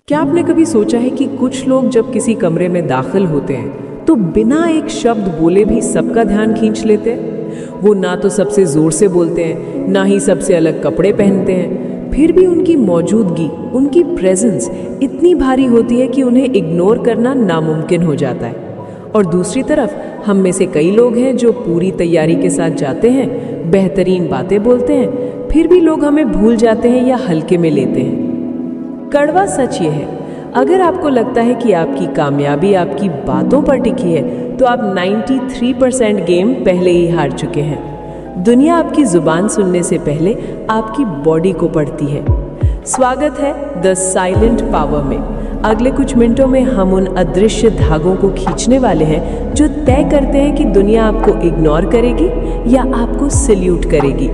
क्या आपने कभी सोचा है कि कुछ लोग जब किसी कमरे में दाखिल होते हैं तो बिना एक शब्द बोले भी सबका ध्यान खींच लेते हैं। वो ना तो सबसे जोर से बोलते हैं, ना ही सबसे अलग कपड़े पहनते हैं, फिर भी उनकी मौजूदगी, उनकी प्रेजेंस इतनी भारी होती है कि उन्हें इग्नोर करना नामुमकिन हो जाता है। और दूसरी तरफ हम में से कई लोग हैं जो पूरी तैयारी के साथ जाते हैं, बेहतरीन बातें बोलते हैं, फिर भी लोग हमें भूल जाते हैं या हल्के में लेते हैं। कड़वा सच ये है, अगर आपको लगता है कि आपकी कामयाबी आपकी बातों पर टिकी है तो आप 93% गेम पहले ही हार चुके हैं। दुनिया आपकी जुबान सुनने से पहले आपकी बॉडी को पढ़ती है। स्वागत है द साइलेंट पावर में। अगले कुछ मिनटों में हम उन अदृश्य धागों को खींचने वाले हैं जो तय करते हैं कि दुनिया आपको इग्नोर करेगी या आपको सैल्यूट करेगी।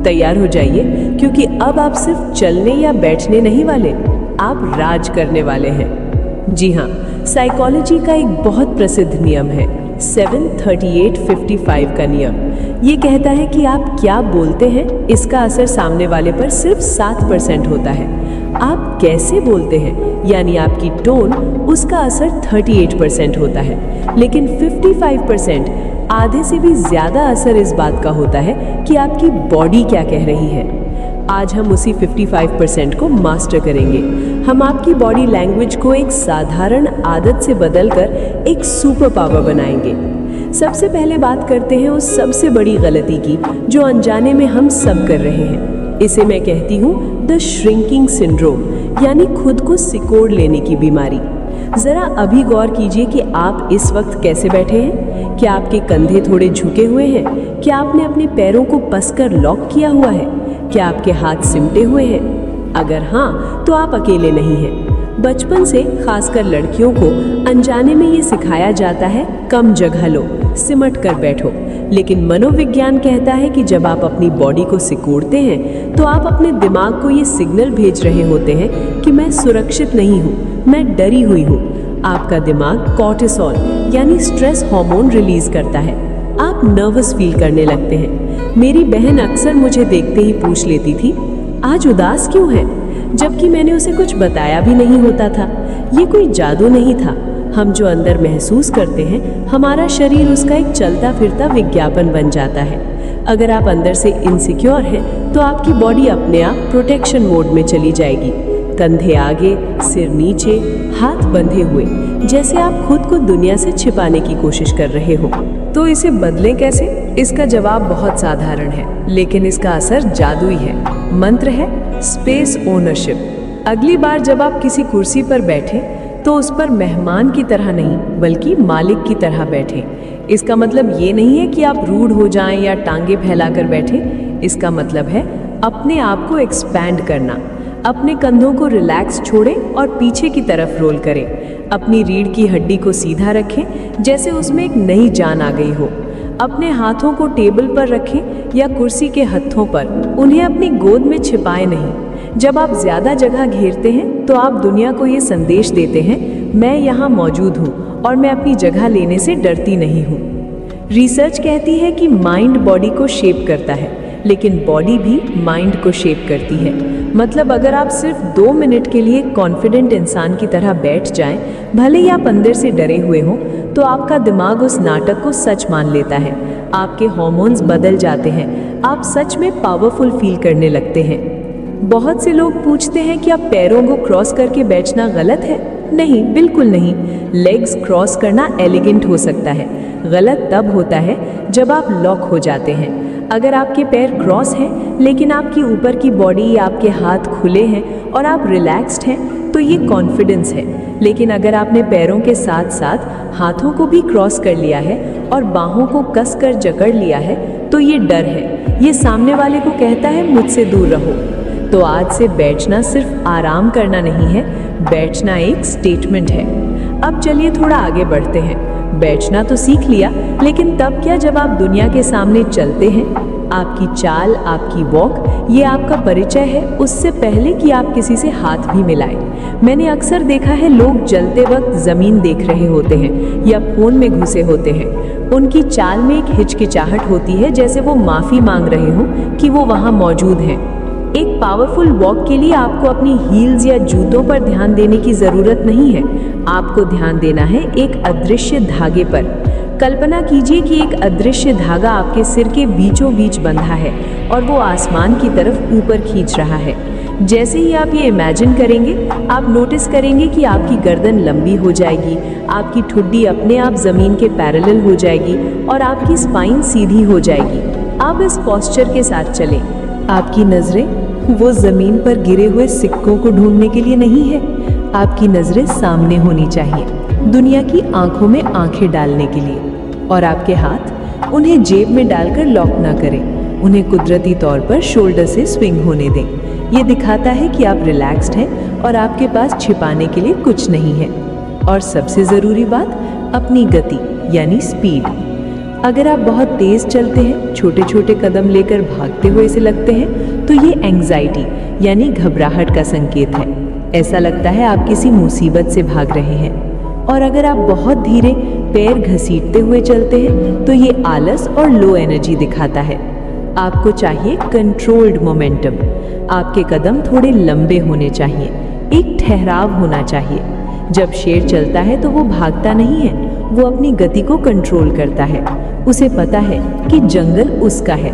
तैयार हो जाइए, क्योंकि अब आप सिर्फ चलने या बैठने नहीं वाले, आप राज करने वाले हैं। जी हाँ, साइकोलॉजी का एक बहुत प्रसिद्ध नियम है 7-38-55 का नियम। ये कहता है कि आप क्या बोलते हैं इसका असर सामने वाले पर सिर्फ 7% होता है। आप कैसे बोलते हैं यानी आपकी टोन, उसका असर 38% होता है। लेकिन 55%, आधे से भी ज्यादा असर इस बात का होता है कि आपकी बॉडी क्या कह रही है। आज हम उसी 55% को मास्टर करेंगे। हम आपकी बॉडी लैंग्वेज को एक साधारण आदत से बदलकर एक सुपर पावर बनाएंगे। सबसे पहले बात करते हैं उस सबसे बड़ी गलती की जो अनजाने में हम सब कर रहे हैं। इसे मैं कहती हूँ द श्रिंकिंग सिंड्रोम, यानी खुद को सिकोड़ लेने की बीमारी। जरा अभी गौर कीजिए कि आप इस वक्त कैसे बैठे हैं। क्या आपके कंधे थोड़े झुके हुए हैं? क्या आपने अपने पैरों को कसकर लॉक किया हुआ है? क्या आपके हाथ सिमटे हुए हैं? अगर हाँ, तो आप अकेले नहीं हैं। बचपन से खासकर लड़कियों को अनजाने में ये सिखाया जाता है, कम जगह लो, सिमट कर बैठो। लेकिन मनोविज्ञान कहता है कि जब आप अपनी बॉडी को सिकोड़ते हैं तो आप अपने दिमाग को ये सिग्नल भेज रहे होते हैं कि मैं सुरक्षित नहीं हूँ, मैं डरी हुई हूँ। आपका दिमाग कॉर्टिसोल यानी स्ट्रेस हार्मोन रिलीज करता है। आप नर्वस फील करने लगते हैं। मेरी बहन अक्सर मुझे देखते ही पूछ लेती थी, आज उदास क्यों है? जबकि मैंने उसे कुछ बताया भी नहीं होता था। ये कोई जादू नहीं था। हम जो अंदर महसूस करते हैं, हमारा शरीर उसका एक चलता फिरता विज्ञापन बन जाता है। अगर आप अंदर से इनसिक्योर हैं तो आपकी बॉडी अपने आप प्रोटेक्शन मोड में चली जाएगी। कंधे आगे, सिर नीचे, हाथ बंधे हुए, जैसे आप खुद को दुनिया से छिपाने की कोशिश कर रहे हो। तो इसे बदलें कैसे? इसका जवाब बहुत साधारण है, लेकिन इसका असर जादुई है। मंत्र है स्पेस ओनरशिप। अगली बार जब आप किसी कुर्सी पर बैठें तो उस पर मेहमान की तरह नहीं, बल्कि मालिक की तरह बैठें। इसका मतलब ये नहीं है कि आप रूड हो जाएं या टांगे फैलाकर बैठें। इसका मतलब है अपने आप को एक्सपैंड करना। अपने कंधों को रिलैक्स छोड़ें और पीछे की तरफ रोल करें। अपनी रीढ़ की हड्डी को सीधा रखें, जैसे उसमें एक नई जान आ गई हो। अपने हाथों को टेबल पर रखें या कुर्सी के हत्थों पर, उन्हें अपनी गोद में छिपाएं नहीं। जब आप ज्यादा जगह घेरते हैं तो आप दुनिया को ये संदेश देते हैं, मैं यहाँ मौजूद हूँ और मैं अपनी जगह लेने से डरती नहीं हूँ। रिसर्च कहती है कि माइंड बॉडी को शेप करता है, लेकिन बॉडी भी माइंड को शेप करती है। मतलब अगर आप सिर्फ 2 मिनट के लिए कॉन्फिडेंट इंसान की तरह बैठ जाएं, भले ही आप अंदर से डरे हुए हों, तो आपका दिमाग उस नाटक को सच मान लेता है। आपके हार्मोन्स बदल जाते हैं, आप सच में पावरफुल फील करने लगते हैं। बहुत से लोग पूछते हैं कि आप पैरों को क्रॉस करके बैठना गलत है? नहीं, बिल्कुल नहीं। लेग्स क्रॉस करना एलिगेंट हो सकता है, गलत तब होता है जब आप लॉक हो जाते हैं। अगर आपके पैर क्रॉस हैं लेकिन आपकी ऊपर की बॉडी या आपके हाथ खुले हैं और आप रिलैक्स्ड हैं, तो ये कॉन्फिडेंस है। लेकिन अगर आपने पैरों के साथ साथ हाथों को भी क्रॉस कर लिया है और बाहों को कसकर जकड़ लिया है, तो ये डर है। ये सामने वाले को कहता है मुझसे दूर रहो। तो आज से बैठना सिर्फ आराम करना नहीं है, बैठना एक स्टेटमेंट है। अब चलिए थोड़ा आगे बढ़ते हैं। बैठना तो सीख लिया, लेकिन तब क्या जब आप दुनिया के सामने चलते हैं? आपकी चाल, आपकी वॉक, ये आपका परिचय है, उससे पहले कि आप किसी से हाथ भी मिलाएं। मैंने अक्सर देखा है लोग चलते वक्त जमीन देख रहे होते हैं या फोन में घुसे होते हैं। उनकी चाल में एक हिचकिचाहट होती है, जैसे वो माफी मांग रहे हों कि वो वहाँ मौजूद हैं। एक पावरफुल वॉक के लिए आपको अपनी हील्स या जूतों पर ध्यान देने की जरूरत नहीं है। आपको ध्यान देना है एक अदृश्य धागे पर। कल्पना कीजिए कि एक अदृश्य धागा आपके सिर के बीचों बीच बंधा है और वो आसमान की तरफ ऊपर खींच रहा है। जैसे ही आप ये इमेजिन करेंगे, आप नोटिस करेंगे कि आपकी गर्दन लंबी हो जाएगी, आपकी ठुड्डी अपने आप जमीन के पैरेलल हो जाएगी और आपकी स्पाइन सीधी हो जाएगी। आप इस पोस्चर के साथ चलें। आपकी नजरें वो जमीन पर गिरे हुए सिक्कों को ढूंढने के लिए नहीं है। आपकी नजरें सामने होनी चाहिए, दुनिया की आंखों में आंखें डालने के लिए। और आपके हाथ उन्हें जेब में डालकर लॉक ना करें, उन्हें कुदरती तौर पर शोल्डर से स्विंग होने दें। ये दिखाता है कि आप रिलैक्स्ड हैं और आपके पास छिपाने के लिए कुछ नहीं है। और सबसे ज़रूरी बात, अपनी गति यानी स्पीड। अगर आप बहुत तेज़ चलते हैं, छोटे छोटे कदम लेकर भागते हुए से लगते हैं, तो ये एंग्जाइटी यानी घबराहट का संकेत है। ऐसा लगता है आप किसी मुसीबत से भाग रहे हैं। और अगर आप बहुत धीरे पैर घसीटते हुए चलते हैं, तो ये आलस और लो एनर्जी दिखाता है। आपको चाहिए कंट्रोल्ड मोमेंटम। आपके कदम थोड़े लंबे होने चाहिए, एक ठहराव होना चाहिए। जब शेर चलता है तो वो भागता नहीं है, वो अपनी गति को कंट्रोल करता है। उसे पता है कि जंगल उसका है।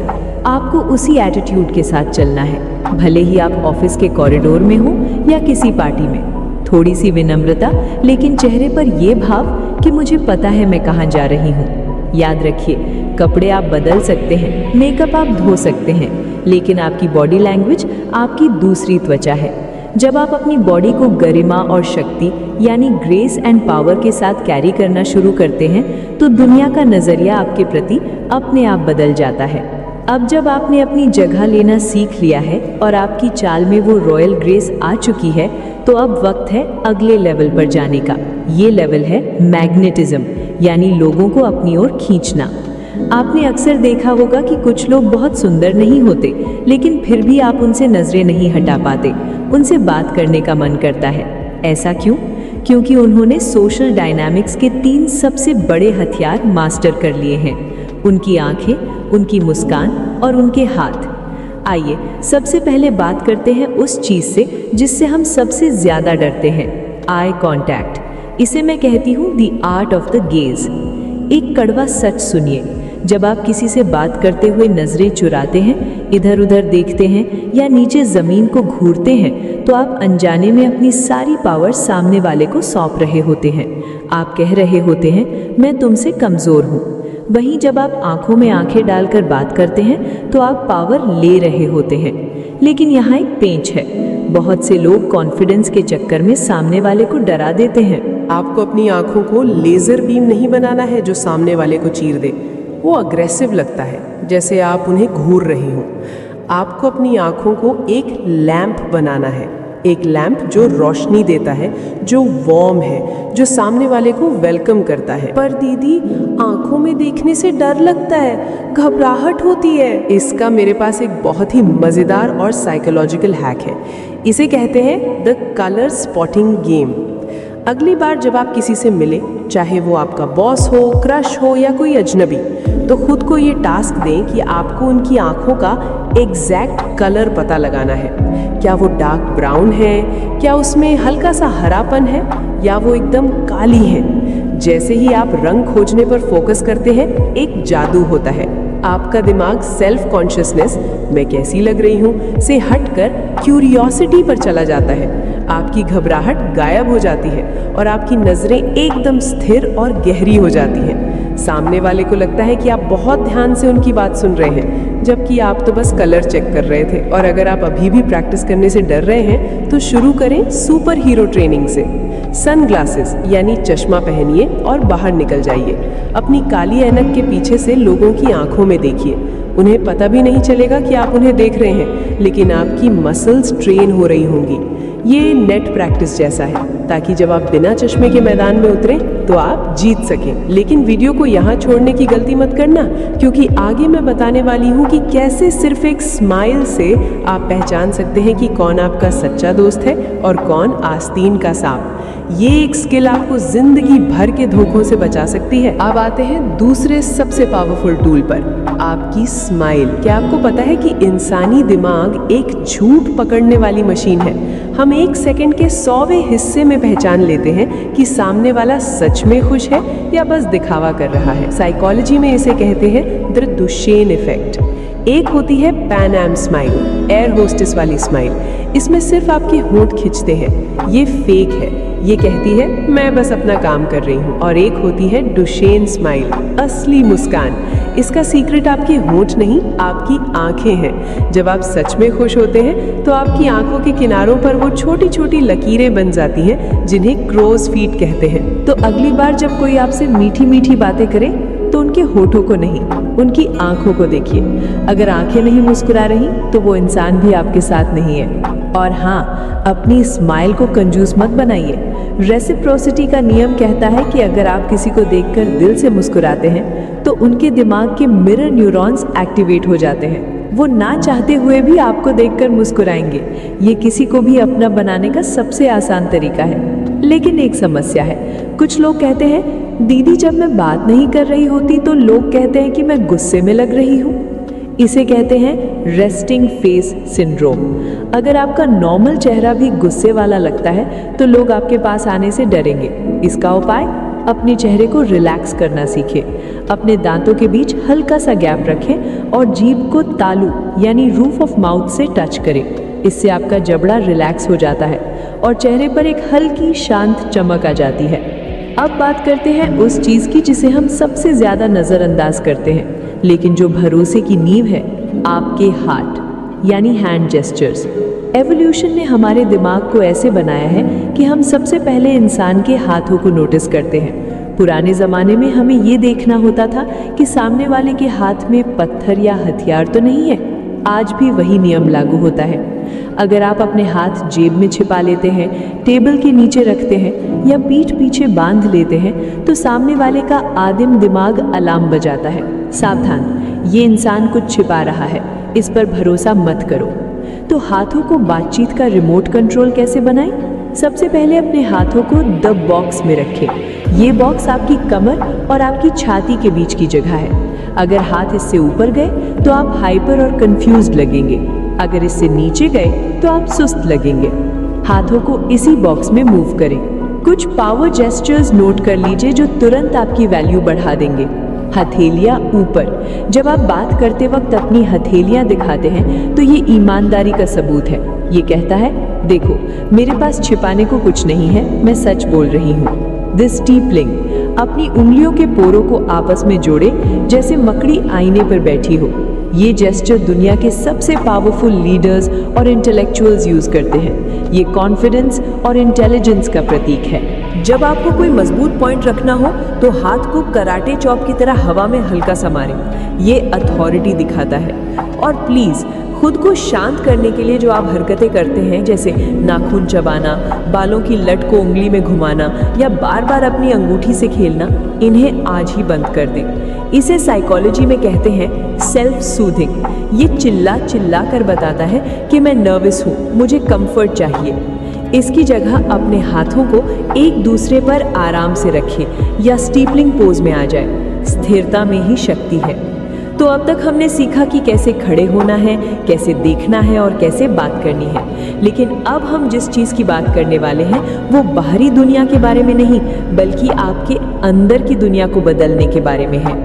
आपको उसी एटीट्यूड के साथ चलना है, भले ही आप ऑफिस के कॉरिडोर में हो या किसी पार्टी में। थोड़ी सी विनम्रता, लेकिन चेहरे पर यह भाव कि मुझे पता है मैं कहाँ जा रही हूँ। याद रखिए, कपड़े आप बदल सकते हैं, मेकअप आप धो सकते हैं, लेकिन आपकी बॉडी लैंग्वेज आपकी दूसरी त्वचा है। जब आप अपनी बॉडी को गरिमा और शक्ति यानी ग्रेस एंड पावर के साथ कैरी करना शुरू करते हैं, तो दुनिया का नज़रिया आपके प्रति अपने आप बदल जाता है। अब जब आपने अपनी जगह लेना सीख लिया है और आपकी चाल में वो रॉयल ग्रेस आ चुकी है, तो अब वक्त है अगले लेवल पर जाने का। ये लेवल है मैग्नेटिज्म, यानी लोगों को अपनी ओर खींचना। आपने अक्सर देखा होगा कि कुछ लोग बहुत सुंदर नहीं होते, लेकिन फिर भी आप उनसे नजरें नहीं हटा पाते, उनसे बात करने का मन करता है। ऐसा क्यों? क्योंकि उन्होंने सोशल डायनामिक्स के 3 सबसे बड़े हथियार मास्टर कर लिए हैं: उनकी आंखें, उनकी मुस्कान और उनके हाथ। आइए सबसे पहले बात करते हैं उस चीज़ से जिससे हम सबसे ज़्यादा डरते हैं, आई कॉन्टैक्ट। इसे मैं कहती हूँ the art of the gauge. एक कड़वा सच सुनिए, जब आप किसी से बात करते हुए नजरें चुराते हैं, इधर उधर देखते हैं या नीचे ज़मीन को घूरते हैं, तो आप अनजाने में अपनी सारी पावर सामने वाले को सौंप रहे होते हैं। आप कह रहे होते हैं, मैं तुमसे कमज़ोर हूँ। वहीं जब आप आंखों में आंखें डालकर बात करते हैं, तो आप पावर ले रहे होते हैं। लेकिन यहाँ एक पेंच है, बहुत से लोग कॉन्फिडेंस के चक्कर में सामने वाले को डरा देते हैं। आपको अपनी आंखों को लेज़र बीम नहीं बनाना है जो सामने वाले को चीर दे। वो अग्रेसिव लगता है, जैसे आप उन्हें घूर रहे हो। आपको अपनी आंखों को एक लैंप बनाना है, एक लैंप जो रोशनी देता है, जो वार्म है, जो सामने वाले को वेलकम करता है। पर दीदी, आंखों में देखने से डर लगता है, घबराहट होती है। इसका मेरे पास एक बहुत ही मज़ेदार और साइकोलॉजिकल हैक है। इसे कहते हैं द कलर स्पॉटिंग गेम। अगली बार जब आप किसी से मिले, चाहे वो आपका बॉस हो, क्रश हो या कोई अजनबी, तो खुद को ये टास्क दें कि आपको उनकी आंखों का एग्जैक्ट कलर पता लगाना है। क्या वो डार्क ब्राउन है, क्या उसमें हल्का सा हरापन है, या वो एकदम काली है। जैसे ही आप रंग खोजने पर फोकस करते हैं, एक जादू होता है। आपका दिमाग सेल्फ कॉन्शियसनेस, मैं कैसी लग रही हूँ, से हटकर क्यूरियोसिटी पर चला जाता है। आपकी घबराहट गायब हो जाती है और आपकी नज़रें एकदम स्थिर और गहरी हो जाती हैं। सामने वाले को लगता है कि आप बहुत ध्यान से उनकी बात सुन रहे हैं, जबकि आप तो बस कलर चेक कर रहे थे। और अगर आप अभी भी प्रैक्टिस करने से डर रहे हैं, तो शुरू करें सुपर हीरो ट्रेनिंग से। सनग्लासेस यानी चश्मा पहनिए और बाहर निकल जाइए। अपनी काली ऐनक के पीछे से लोगों की आंखों में देखिए। उन्हें पता भी नहीं चलेगा कि आप उन्हें देख रहे हैं, लेकिन आपकी मसल्स ट्रेन हो रही होंगी। ये नेट प्रैक्टिस जैसा है, ताकि जब आप बिना चश्मे के मैदान में उतरें तो आप जीत सकें। लेकिन वीडियो को यहाँ छोड़ने की गलती मत करना, क्योंकि आगे मैं बताने वाली हूँ कि कैसे सिर्फ एक स्माइल से आप पहचान सकते हैं कि कौन आपका सच्चा दोस्त है और कौन आस्तीन का सांप। ये एक स्किल आपको जिंदगी भर के धोखों से बचा सकती है। अब आते हैं दूसरे सबसे पावरफुल टूल पर, आपकी स्माइल। क्या आपको पता है कि इंसानी दिमाग एक झूठ पकड़ने वाली मशीन है? हम 1 सेकंड के 100वें हिस्से में पहचान लेते हैं कि सामने वाला सच में खुश है या बस दिखावा कर रहा है। साइकोलॉजी में इसे कहते हैं द दुशेन इफेक्ट। एक होती है Pan Am smile, air hostess वाली स्माइल। इसमें सिर्फ आपके होंठ खिंचते हैं, ये फेक है, ये कहती है मैं बस अपना काम कर रही हूँ। और एक होती है डुशेन स्माइल, असली मुस्कान। इसका सीक्रेट आपके होंठ नहीं, आपकी आंखें हैं। जब आप सच में खुश होते हैं तो आपकी आंखों के किनारों पर वो छोटी छोटी लकीरें बन जाती हैं, जिन्हें क्रोज फीट कहते हैं। तो अगली बार जब कोई आपसे मीठी मीठी बातें करे तो उनके होठों को नहीं, उनकी आंखों को देखिए। अगर आंखें नहीं मुस्कुरा रही तो वो इंसान भी आपके साथ नहीं है। और हाँ, अपनी स्माइल को कंजूस मत बनाइए। रेसिप्रोसिटी का नियम कहता है कि अगर आप किसी को देखकर दिल से मुस्कुराते हैं तो उनके दिमाग के मिरर न्यूरॉन्स एक्टिवेट हो जाते हैं। वो ना चाहते हुए भी आपको देखकर मुस्कुराएंगे। ये किसी को भी अपना बनाने का सबसे आसान तरीका है। लेकिन एक समस्या है, कुछ लोग कहते हैं दीदी जब मैं बात नहीं कर रही होती तो लोग कहते हैं कि मैं गुस्से में लग रही हूँ। इसे कहते हैं रेस्टिंग फेस सिंड्रोम। अगर आपका नॉर्मल चेहरा भी गुस्से वाला लगता है तो लोग आपके पास आने से डरेंगे। इसका उपाय, अपने चेहरे को रिलैक्स करना सीखें। अपने दांतों के बीच हल्का सा गैप रखें और जीभ को तालू यानी रूफ ऑफ माउथ से टच करें। इससे आपका जबड़ा रिलैक्स हो जाता है और चेहरे पर एक हल्की शांत चमक आ जाती है। अब बात करते हैं उस चीज़ की जिसे हम सबसे ज़्यादा नज़रअंदाज करते हैं, लेकिन जो भरोसे की नींव है, आपके हाथ यानी हैंड जेस्चर्स। एवोल्यूशन ने हमारे दिमाग को ऐसे बनाया है कि हम सबसे पहले इंसान के हाथों को नोटिस करते हैं। पुराने ज़माने में हमें ये देखना होता था कि सामने वाले के हाथ में पत्थर या हथियार तो नहीं है। आज भी वही नियम लागू होता है। अगर आप अपने हाथ जेब में छिपा लेते हैं, टेबल के नीचे रखते हैं या पीठ पीछे बांध लेते हैं तो सामने वाले का आदिम दिमाग अलार्म बजाता है, सावधान, ये इंसान कुछ छिपा रहा है, इस पर भरोसा मत करो। तो हाथों को बातचीत का रिमोट कंट्रोल कैसे बनाएं? सबसे पहले अपने हाथों को द बॉक्स में रखें। ये बॉक्स आपकी कमर और आपकी छाती के बीच की जगह है। अगर हाथ इससे ऊपर गए तो आप हाइपर और कंफ्यूज्ड लगेंगे। अगर इससे नीचे गए तो आप सुस्त लगेंगे। हाथों को इसी बॉक्स में मूव करें। कुछ पावर जेस्चर्स नोट कर लीजिए जो तुरंत आपकी वैल्यू बढ़ा देंगे। हथेलियाँ ऊपर। जब आप बात करते वक्त अपनी हथेलियाँ दिखाते हैं तो ये ईमानदारी का सबूत है। ये कहता है, देखो मेरे पास छिपाने को कुछ नहीं है, मैं सच बोल रही हूँ। दिस स्टीपलिंग, अपनी उंगलियों के पोरों को आपस में जोड़े जैसे मकड़ी आईने पर बैठी हो। ये जेस्चर दुनिया के सबसे पावरफुल लीडर्स और इंटेलेक्चुअल्स यूज करते हैं। ये कॉन्फिडेंस और इंटेलिजेंस का प्रतीक है। जब आपको कोई मजबूत पॉइंट रखना हो तो हाथ को कराटे चॉप की तरह हवा में हल्का सा मारें। ये अथॉरिटी दिखाता है। और प्लीज खुद को शांत करने के लिए जो आप हरकतें करते हैं, जैसे नाखून चबाना, बालों की लट को उंगली में घुमाना या बार बार अपनी अंगूठी से खेलना, इन्हें आज ही बंद कर दें। इसे साइकोलॉजी में कहते हैं सेल्फ सूथिंग। ये चिल्ला चिल्ला कर बताता है कि मैं नर्वस हूँ, मुझे कंफर्ट चाहिए। इसकी जगह अपने हाथों को एक दूसरे पर आराम से रखें या स्टीपलिंग पोज में आ जाए। स्थिरता में ही शक्ति है। तो अब तक हमने सीखा कि कैसे खड़े होना है, कैसे देखना है और कैसे बात करनी है। लेकिन अब हम जिस चीज़ की बात करने वाले हैं वो बाहरी दुनिया के बारे में नहीं, बल्कि आपके अंदर की दुनिया को बदलने के बारे में है।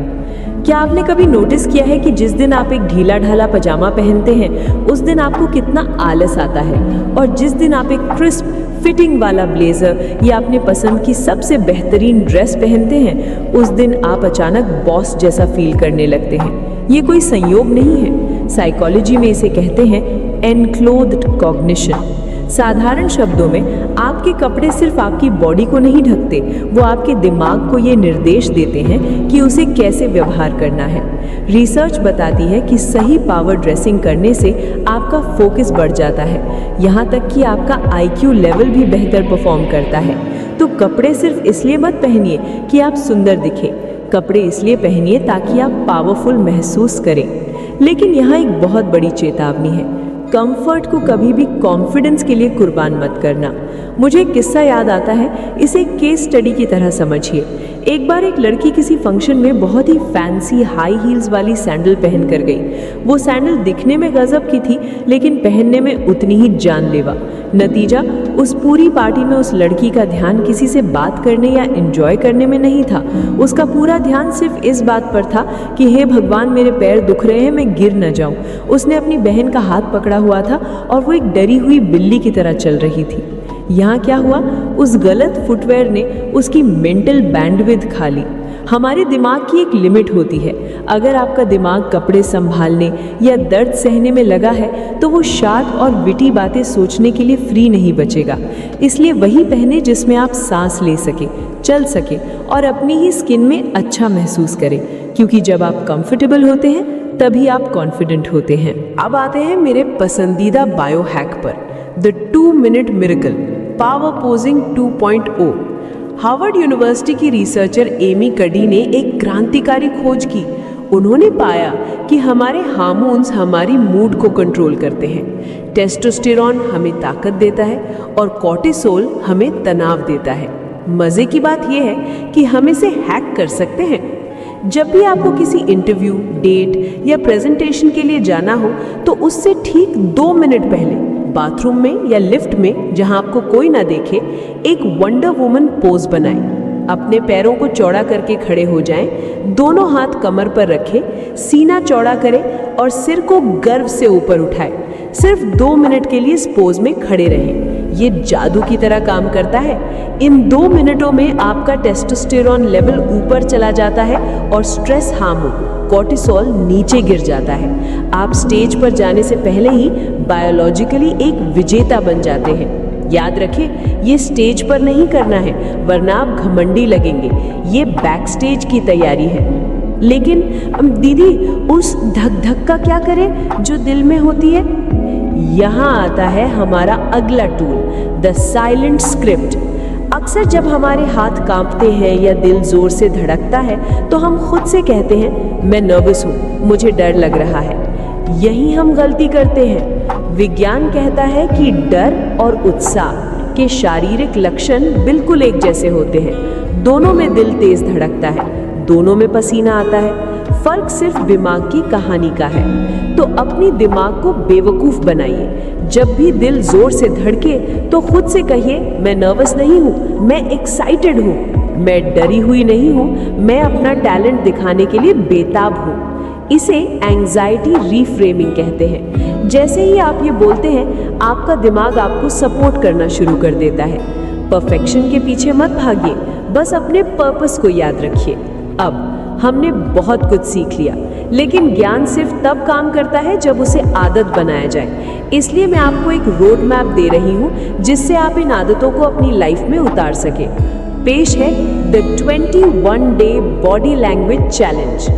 क्या आपने कभी नोटिस किया है कि जिस दिन आप एक ढीला ढाला पजामा पहनते हैं उस दिन आपको कितना आलस आता है, और जिस दिन आप एक क्रिस्प फिटिंग वाला ब्लेजर या अपने पसंद की सबसे बेहतरीन ड्रेस पहनते हैं उस दिन आप अचानक बॉस जैसा फील करने लगते हैं। ये कोई संयोग नहीं है। साइकोलॉजी में इसे कहते हैं एनक्लोथ्ड कॉग्निशन। साधारण शब्दों में आपके कपड़े सिर्फ आपकी बॉडी को नहीं ढकते, वो आपके दिमाग को ये निर्देश देते हैं कि उसे कैसे व्यवहार करना है। रिसर्च बताती है कि सही पावर ड्रेसिंग करने से आपका फोकस बढ़ जाता है, यहाँ तक कि आपका IQ लेवल भी बेहतर परफॉर्म करता है। तो कपड़े सिर्फ इसलिए मत पहनिए कि आप सुंदर दिखें, कपड़े इसलिए पहनिए ताकि आप पावरफुल महसूस करें। लेकिन यहाँ एक बहुत बड़ी चेतावनी है, कंफर्ट को कभी भी कॉन्फिडेंस के लिए कुर्बान मत करना। मुझे एक किस्सा याद आता है, इसे केस स्टडी की तरह समझिए। एक बार एक लड़की किसी फंक्शन में बहुत ही फैंसी हाई हील्स वाली सैंडल पहन कर गई। वो सैंडल दिखने में गजब की थी, लेकिन पहनने में उतनी ही जानलेवा। नतीजा, उस पूरी पार्टी में उस लड़की का ध्यान किसी से बात करने या एंजॉय करने में नहीं था। उसका पूरा ध्यान सिर्फ इस बात पर था कि हे भगवान, मेरे पैर दुख रहे हैं, मैं गिर न जाऊं। उसने अपनी बहन का हाथ पकड़ा हुआ था और वो एक डरी हुई बिल्ली की तरह चल रही थी। यहाँ क्या हुआ, उस गलत फुटवेयर ने उसकी मेंटल बैंडविड्थ खा ली। हमारे दिमाग की एक लिमिट होती है। अगर आपका दिमाग कपड़े संभालने या दर्द सहने में लगा है तो वो शार्प और विटी बातें सोचने के लिए फ्री नहीं बचेगा। इसलिए वही पहने जिसमें आप सांस ले सके, चल सके और अपनी ही स्किन में अच्छा महसूस करें, क्योंकि जब आप कंफर्टेबल होते हैं तभी आप कॉन्फिडेंट होते हैं। अब आते हैं मेरे पसंदीदा बायो हैक पर, the 2 minute miracle, power posing 2.0। Harvard university की रिसर्चर एमी कडी ने एक क्रांतिकारी खोज की। उन्होंने पाया कि हमारे हार्मोन्स हमारी मूड को कंट्रोल करते हैं। टेस्टोस्टेरॉन हमें ताकत देता है और कॉर्टिसोल हमें तनाव देता है। मजे की बात यह है कि हम इसे हैक कर सकते हैं। जब भी आपको किसी इंटरव्यू, डेट या प्रेजेंटेशन के लिए जाना हो तो उससे ठीक 2 मिनट पहले बाथरूम में या लिफ्ट में, जहां आपको कोई ना देखे, एक वंडर वुमन पोज बनाएं। अपने पैरों को चौड़ा करके खड़े हो जाएं, दोनों हाथ कमर पर रखें, सीना चौड़ा करें और सिर को गर्व से ऊपर उठाएं। सिर्फ 2 मिनट के लिए इस पोज में खड़े रहें। ये जादू की तरह काम करता है। इन 2 मिनटों में आपका टेस्टोस्टेरॉन लेवल ऊपर चला जाता है और स्ट्रेस हार्मोन कॉर्टिसोल नीचे गिर जाता है। आप स्टेज पर जाने से पहले ही बायोलॉजिकली एक विजेता बन जाते हैं। याद रखें, ये स्टेज पर नहीं करना है, वरना आप घमंडी लगेंगे। ये बैक स्टेज की तैयारी है। लेकिन दीदी, उस धक धक का क्या करें जो दिल में होती है? यहाँ आता है हमारा अगला टूल, द साइलेंट स्क्रिप्ट। अक्सर जब हमारे हाथ कांपते हैं या दिल जोर से धड़कता है तो हम खुद से कहते हैं, मैं नर्वस हूँ, मुझे डर लग रहा है। यही हम गलती करते हैं। विज्ञान कहता है कि डर और उत्साह के शारीरिक लक्षण बिल्कुल एक जैसे होते हैं। दोनों में दिल तेज धड़कता है, दोनों में पसीना आता है। फर्क सिर्फ दिमाग की कहानी का है। तो अपनी दिमाग को बेवकूफ बनाइए। जब भी दिल जोर से धड़के तो खुद से कहिए, मैं नर्वस नहीं हूँ, मैं एक्साइटेड हूँ, मैं डरी हुई नहीं हूँ, मैं अपना टैलेंट दिखाने के लिए बेताब हूँ। इसे एंजाइटी रीफ्रेमिंग कहते हैं। जैसे ही आप ये बोलते हैं, आपका दिमाग आपको सपोर्ट करना शुरू कर देता है। परफेक्शन के पीछे मत भागिए, बस अपने पर्पस को याद रखिए। अब हमने बहुत कुछ सीख लिया, लेकिन ज्ञान सिर्फ तब काम करता है जब उसे आदत बनाया जाए। इसलिए मैं आपको एक रोड मैप दे रही हूँ जिससे आप इन आदतों को अपनी लाइफ में उतार सके। पेश है the 21 day body language challenge.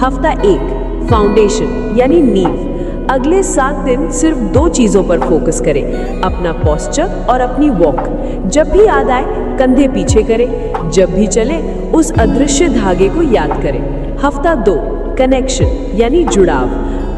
हफ्ता 1, फाउंडेशन यानी नींव। अगले 7 दिन सिर्फ 2 चीजों पर फोकस करें, अपना पोस्चर और अपनी वॉक। जब भी याद आए कंधे पीछे करें, जब भी चले उस अदृश्य धागे को याद करें। हफ्ता 2, कनेक्शन यानी जुड़ाव।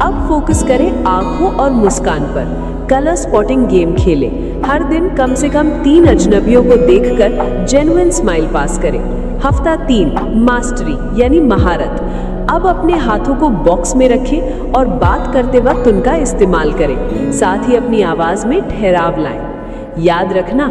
अब फोकस करें आंखों और मुस्कान पर। कलर स्पॉटिंग गेम खेलें। हर दिन कम से कम 3 अजनबियों को देखकर जेन्युइन स्माइल पास करें। हफ्ता 3, मास्टरी यानी महारत। अब अपने हाथों को बॉक्स में रखें और बात करते वक्त उनका इस्तेमाल करें। साथ ही अपनी आवाज में ठहराव लाएं। याद रखना,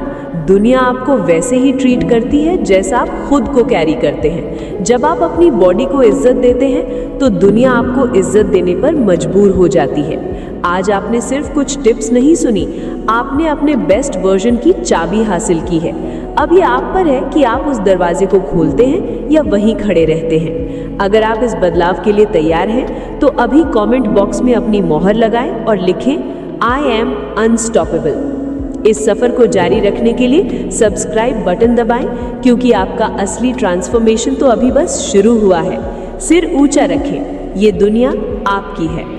दुनिया आपको वैसे ही ट्रीट करती है जैसा आप खुद को कैरी करते हैं। जब आप अपनी बॉडी को इज्जत देते हैं तो दुनिया आपको इज्जत देने पर मजबूर हो जाती है। आज आपने सिर्फ कुछ टिप्स नहीं सुनी, आपने अपने बेस्ट वर्जन की चाबी हासिल की है। अब ये आप पर है कि आप उस दरवाजे को खोलते हैं या वहीं खड़े रहते हैं। अगर आप इस बदलाव के लिए तैयार हैं तो अभी कमेंट बॉक्स में अपनी मोहर लगाएं और लिखें, आई एम अनस्टॉपेबल। इस सफर को जारी रखने के लिए सब्सक्राइब बटन दबाएं, क्योंकि आपका असली ट्रांसफॉर्मेशन तो अभी बस शुरू हुआ है। सिर ऊंचा रखें, ये दुनिया आपकी है।